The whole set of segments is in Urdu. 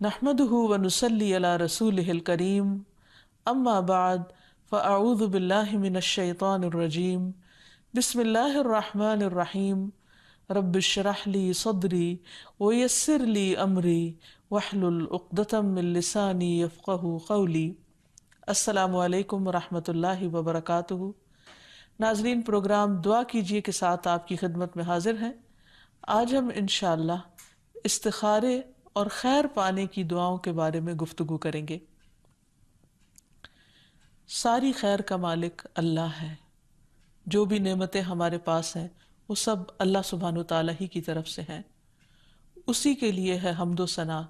نحمده ونصلي على رسوله الكريم اما بعد فاعوذ بالله من الشيطان الرجيم بسم الله الرحمن الرحيم رب اشرح لي صدري ويسر لي امري واحلل عقدة من لساني يفقهوا قولي۔ السلام علیکم ورحمۃ اللہ وبرکاتہ۔ ناظرین، پروگرام دعا کیجیے کے ساتھ آپ کی خدمت میں حاضر ہیں۔ آج ہم انشاءاللہ استخارے اور خیر پانے کی دعاؤں کے بارے میں گفتگو کریں گے۔ ساری خیر کا مالک اللہ ہے۔ جو بھی نعمتیں ہمارے پاس ہیں وہ سب اللہ سبحانہ وتعالیٰ ہی کی طرف سے ہیں۔ اسی کے لیے ہے حمد و ثنا،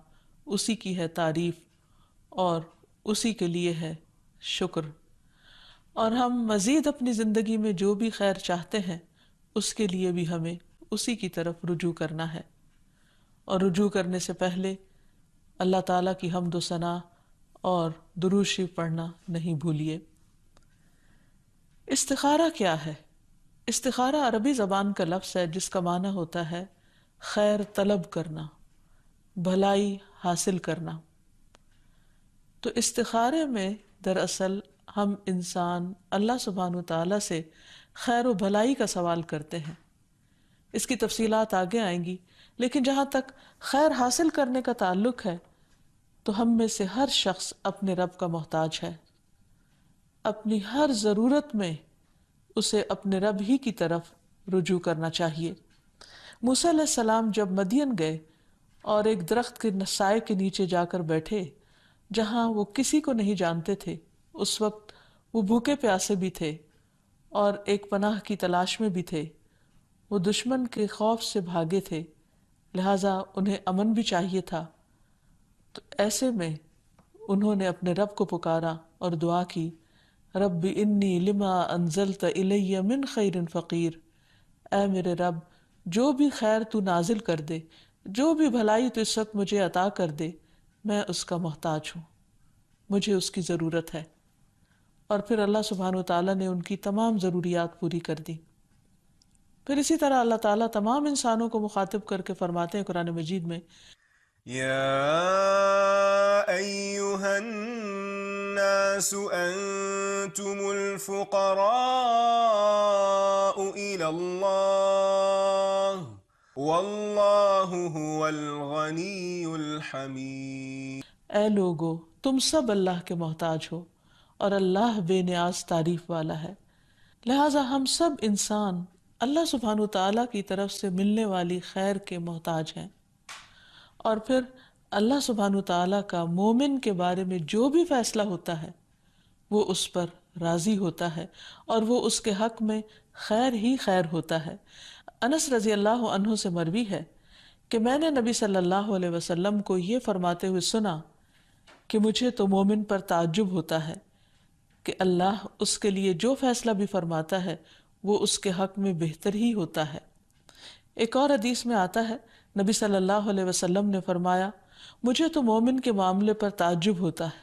اسی کی ہے تعریف اور اسی کے لیے ہے شکر۔ اور ہم مزید اپنی زندگی میں جو بھی خیر چاہتے ہیں اس کے لیے بھی ہمیں اسی کی طرف رجوع کرنا ہے، اور رجوع کرنے سے پہلے اللہ تعالیٰ کی حمد و ثنا اور درود شریف پڑھنا نہیں بھولیے۔ استخارہ کیا ہے؟ استخارہ عربی زبان کا لفظ ہے جس کا معنی ہوتا ہے خیر طلب کرنا، بھلائی حاصل کرنا۔ تو استخارے میں دراصل ہم انسان اللہ سبحانہ وتعالیٰ سے خیر و بھلائی کا سوال کرتے ہیں۔ اس کی تفصیلات آگے آئیں گی، لیکن جہاں تک خیر حاصل کرنے کا تعلق ہے تو ہم میں سے ہر شخص اپنے رب کا محتاج ہے۔ اپنی ہر ضرورت میں اسے اپنے رب ہی کی طرف رجوع کرنا چاہیے۔ موسیٰ علیہ السلام جب مدین گئے اور ایک درخت کے سائے کے نیچے جا کر بیٹھے جہاں وہ کسی کو نہیں جانتے تھے، اس وقت وہ بھوکے پیاسے بھی تھے اور ایک پناہ کی تلاش میں بھی تھے۔ وہ دشمن کے خوف سے بھاگے تھے، لہٰذا انہیں امن بھی چاہیے تھا۔ تو ایسے میں انہوں نے اپنے رب کو پکارا اور دعا کی، رب انی لما انزلت الی من خیر فقیر۔ اے میرے رب، جو بھی خیر تو نازل کر دے، جو بھی بھلائی تو اس وقت مجھے عطا کر دے، میں اس کا محتاج ہوں، مجھے اس کی ضرورت ہے۔ اور پھر اللہ سبحانہ وتعالیٰ نے ان کی تمام ضروریات پوری کر دی۔ پھر اسی طرح اللہ تعالیٰ تمام انسانوں کو مخاطب کر کے فرماتے ہیں قرآن مجید میں، يا أيها الناس أنتم الفقراء إلى الله والله هو الغني الحميد۔ اے لوگو، تم سب اللہ کے محتاج ہو اور اللہ بے نیاز تعریف والا ہے۔ لہٰذا ہم سب انسان اللہ سبحانہ وتعالیٰ کی طرف سے ملنے والی خیر کے محتاج ہیں۔ اور پھر اللہ سبحانہ وتعالیٰ کا مومن کے بارے میں جو بھی فیصلہ ہوتا ہے وہ اس پر راضی ہوتا ہے اور وہ اس کے حق میں خیر ہی خیر ہوتا ہے۔ انس رضی اللہ عنہ سے مروی ہے کہ میں نے نبی صلی اللہ علیہ وسلم کو یہ فرماتے ہوئے سنا کہ مجھے تو مومن پر تعجب ہوتا ہے کہ اللہ اس کے لیے جو فیصلہ بھی فرماتا ہے وہ اس کے حق میں بہتر ہی ہوتا ہے۔ ایک اور حدیث میں آتا ہے، نبی صلی اللہ علیہ وسلم نے فرمایا، مجھے تو مومن کے معاملے پر تعجب ہوتا ہے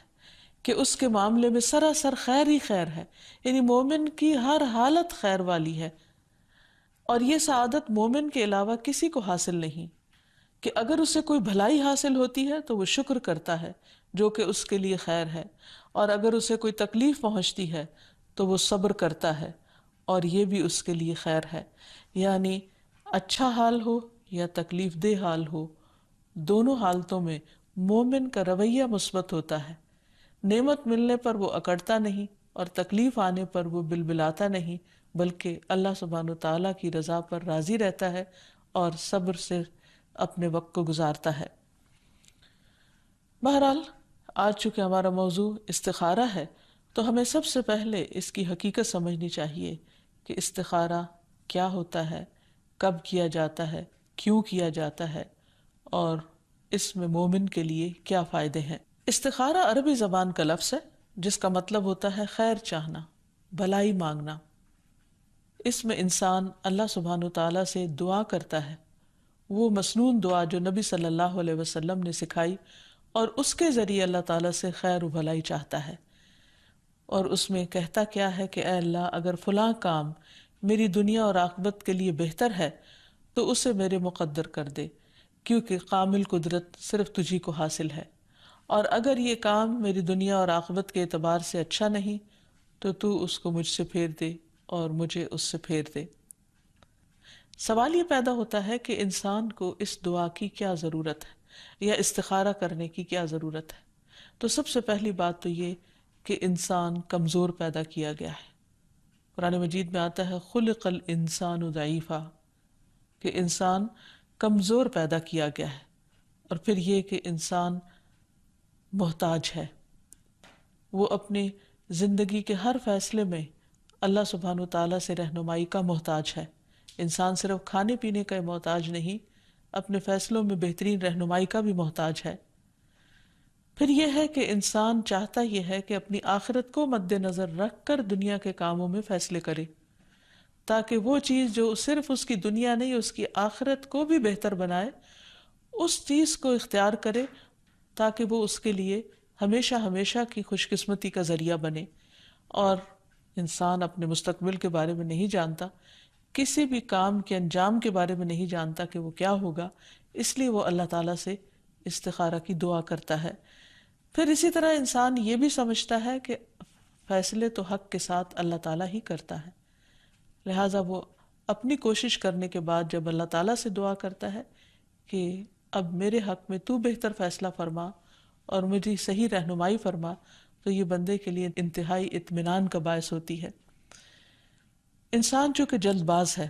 کہ اس کے معاملے میں سراسر خیر ہی خیر ہے، یعنی مومن کی ہر حالت خیر والی ہے، اور یہ سعادت مومن کے علاوہ کسی کو حاصل نہیں کہ اگر اسے کوئی بھلائی حاصل ہوتی ہے تو وہ شکر کرتا ہے جو کہ اس کے لیے خیر ہے، اور اگر اسے کوئی تکلیف پہنچتی ہے تو وہ صبر کرتا ہے اور یہ بھی اس کے لیے خیر ہے۔ یعنی اچھا حال ہو یا تکلیف دہ حال ہو، دونوں حالتوں میں مومن کا رویہ مثبت ہوتا ہے۔ نعمت ملنے پر وہ اکڑتا نہیں اور تکلیف آنے پر وہ بلبلاتا نہیں، بلکہ اللہ سبحانہ وتعالیٰ کی رضا پر راضی رہتا ہے اور صبر سے اپنے وقت کو گزارتا ہے۔ بہرحال آج چونکہ ہمارا موضوع استخارہ ہے تو ہمیں سب سے پہلے اس کی حقیقت سمجھنی چاہیے کہ استخارہ کیا ہوتا ہے، کب کیا جاتا ہے، کیوں کیا جاتا ہے، اور اس میں مومن کے لیے کیا فائدے ہیں۔ استخارہ عربی زبان کا لفظ ہے جس کا مطلب ہوتا ہے خیر چاہنا، بھلائی مانگنا۔ اس میں انسان اللہ سبحانہ وتعالیٰ سے دعا کرتا ہے، وہ مسنون دعا جو نبی صلی اللہ علیہ وسلم نے سکھائی، اور اس کے ذریعے اللہ تعالیٰ سے خیر و بھلائی چاہتا ہے۔ اور اس میں کہتا کیا ہے کہ اے اللہ، اگر فلاں کام میری دنیا اور آخرت کے لیے بہتر ہے تو اسے میرے مقدر کر دے، کیونکہ کامل قدرت صرف تجھی کو حاصل ہے، اور اگر یہ کام میری دنیا اور آخرت کے اعتبار سے اچھا نہیں تو تو اس کو مجھ سے پھیر دے اور مجھے اس سے پھیر دے۔ سوال یہ پیدا ہوتا ہے کہ انسان کو اس دعا کی کیا ضرورت ہے یا استخارہ کرنے کی کیا ضرورت ہے؟ تو سب سے پہلی بات تو یہ کہ انسان کمزور پیدا کیا گیا ہے۔ قرآن مجید میں آتا ہے خلق الانسان ضعیفا، کہ انسان کمزور پیدا کیا گیا ہے، اور پھر یہ کہ انسان محتاج ہے، وہ اپنی زندگی کے ہر فیصلے میں اللہ سبحانہ و تعالیٰ سے رہنمائی کا محتاج ہے۔ انسان صرف کھانے پینے کا محتاج نہیں، اپنے فیصلوں میں بہترین رہنمائی کا بھی محتاج ہے۔ پھر یہ ہے کہ انسان چاہتا یہ ہے کہ اپنی آخرت کو مد نظر رکھ کر دنیا کے کاموں میں فیصلے کرے، تاکہ وہ چیز جو صرف اس کی دنیا نہیں اس کی آخرت کو بھی بہتر بنائے، اس چیز کو اختیار کرے تاکہ وہ اس کے لیے ہمیشہ ہمیشہ کی خوش قسمتی کا ذریعہ بنے۔ اور انسان اپنے مستقبل کے بارے میں نہیں جانتا، کسی بھی کام کے انجام کے بارے میں نہیں جانتا کہ وہ کیا ہوگا، اس لیے وہ اللہ تعالیٰ سے استخارہ کی دعا کرتا ہے۔ پھر اسی طرح انسان یہ بھی سمجھتا ہے کہ فیصلے تو حق کے ساتھ اللہ تعالیٰ ہی کرتا ہے، لہٰذا وہ اپنی کوشش کرنے کے بعد جب اللہ تعالیٰ سے دعا کرتا ہے کہ اب میرے حق میں تو بہتر فیصلہ فرما اور مجھے صحیح رہنمائی فرما، تو یہ بندے کے لیے انتہائی اطمینان کا باعث ہوتی ہے۔ انسان چونکہ جلد باز ہے،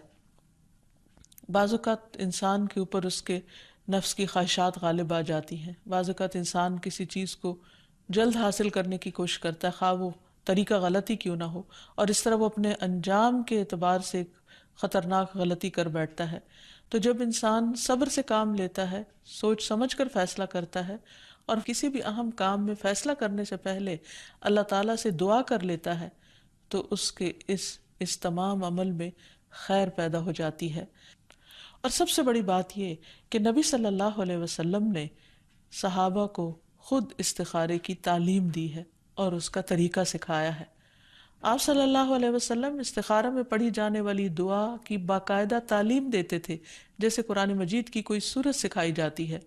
بعض اوقات انسان کے اوپر اس کے نفس کی خواہشات غالب آ جاتی ہیں، بعض اوقات انسان کسی چیز کو جلد حاصل کرنے کی کوشش کرتا ہے، خواہ وہ طریقہ غلطی کیوں نہ ہو، اور اس طرح وہ اپنے انجام کے اعتبار سے ایک خطرناک غلطی کر بیٹھتا ہے۔ تو جب انسان صبر سے کام لیتا ہے، سوچ سمجھ کر فیصلہ کرتا ہے، اور کسی بھی اہم کام میں فیصلہ کرنے سے پہلے اللہ تعالیٰ سے دعا کر لیتا ہے، تو اس کے اس تمام عمل میں خیر پیدا ہو جاتی ہے۔ اور سب سے بڑی بات یہ کہ نبی صلی اللہ علیہ وسلم نے صحابہ کو خود استخارے کی تعلیم دی ہے اور اس کا طریقہ سکھایا ہے۔ آپ صلی اللہ علیہ وسلم استخارہ میں پڑھی جانے والی دعا کی باقاعدہ تعلیم دیتے تھے، جیسے قرآن مجید کی کوئی سورت سکھائی جاتی ہے۔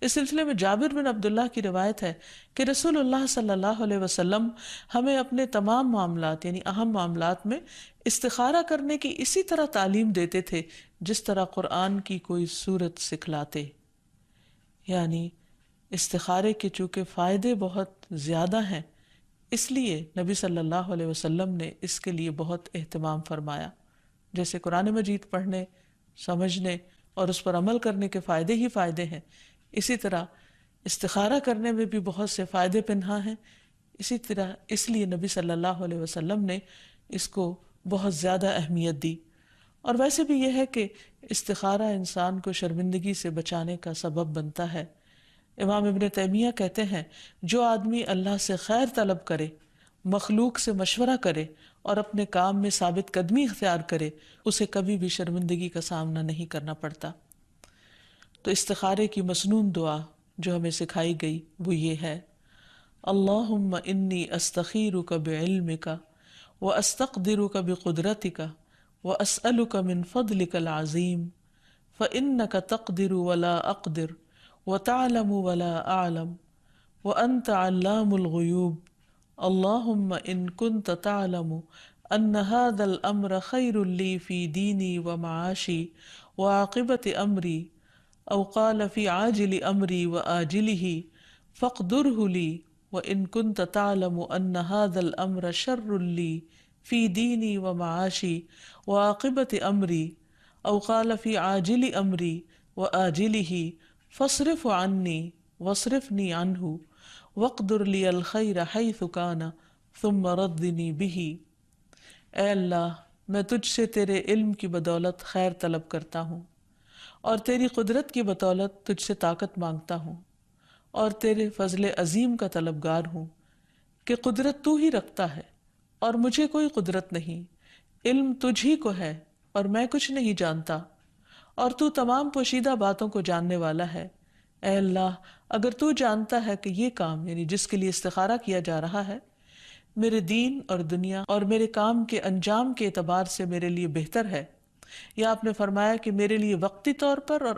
اس سلسلے میں جابر بن عبداللہ کی روایت ہے کہ رسول اللہ صلی اللہ علیہ وسلم ہمیں اپنے تمام معاملات یعنی اہم معاملات میں استخارہ کرنے کی اسی طرح تعلیم دیتے تھے جس طرح قرآن کی کوئی سورت سکھلاتے۔ یعنی استخارے کے چونکہ فائدے بہت زیادہ ہیں، اس لیے نبی صلی اللہ علیہ وسلم نے اس کے لیے بہت اہتمام فرمایا۔ جیسے قرآن مجید پڑھنے، سمجھنے اور اس پر عمل کرنے کے فائدے ہی فائدے ہیں، اسی طرح استخارہ کرنے میں بھی بہت سے فائدے پنہاں ہیں۔ اسی طرح اس لیے نبی صلی اللہ علیہ وسلم نے اس کو بہت زیادہ اہمیت دی۔ اور ویسے بھی یہ ہے کہ استخارہ انسان کو شرمندگی سے بچانے کا سبب بنتا ہے۔ امام ابن تیمیہ کہتے ہیں جو آدمی اللہ سے خیر طلب کرے، مخلوق سے مشورہ کرے اور اپنے کام میں ثابت قدمی اختیار کرے، اسے کبھی بھی شرمندگی کا سامنا نہیں کرنا پڑتا۔ تو استخارے کی مسنون دعا جو ہمیں سکھائی گئی وہ یہ ہے: اللہم انی استخیرک بعلمک واستقدرک بقدرتک واسألک من فضلک العظیم فإنک تقدر ولا اقدر وتعلم ولا اعلم وانت علام الغیوب اللہم ان کنت تعلم ان هذا الامر خیر لی فی دینی ومعاشی وعاقبت امری او قال فی عاجل امری وآجلہ فاقدرہ لی وان کنت تعلم ان هذا الامر شر لی فی دینی ومعاشی وعاقبت امری او قال فی عاجل امری وآجلہ فاصرف عنی واصرفنی عنہ واقدر لی الخیر حیث کان ثم ردنی بہ۔ اے اللہ، میں تجھ سے تیرے علم کی بدولت خیر طلب کرتا ہوں، اور تیری قدرت کی بدولت تجھ سے طاقت مانگتا ہوں، اور تیرے فضل عظیم کا طلبگار ہوں کہ قدرت تو ہی رکھتا ہے اور مجھے کوئی قدرت نہیں، علم تجھ ہی کو ہے اور میں کچھ نہیں جانتا، اور تو تمام پوشیدہ باتوں کو جاننے والا ہے۔ اے اللہ، اگر تو جانتا ہے کہ یہ کام یعنی جس کے لیے استخارہ کیا جا رہا ہے میرے دین اور دنیا اور میرے کام کے انجام کے اعتبار سے میرے لیے بہتر ہے، یا آپ نے فرمایا کہ میرے لیے وقتی طور پر اور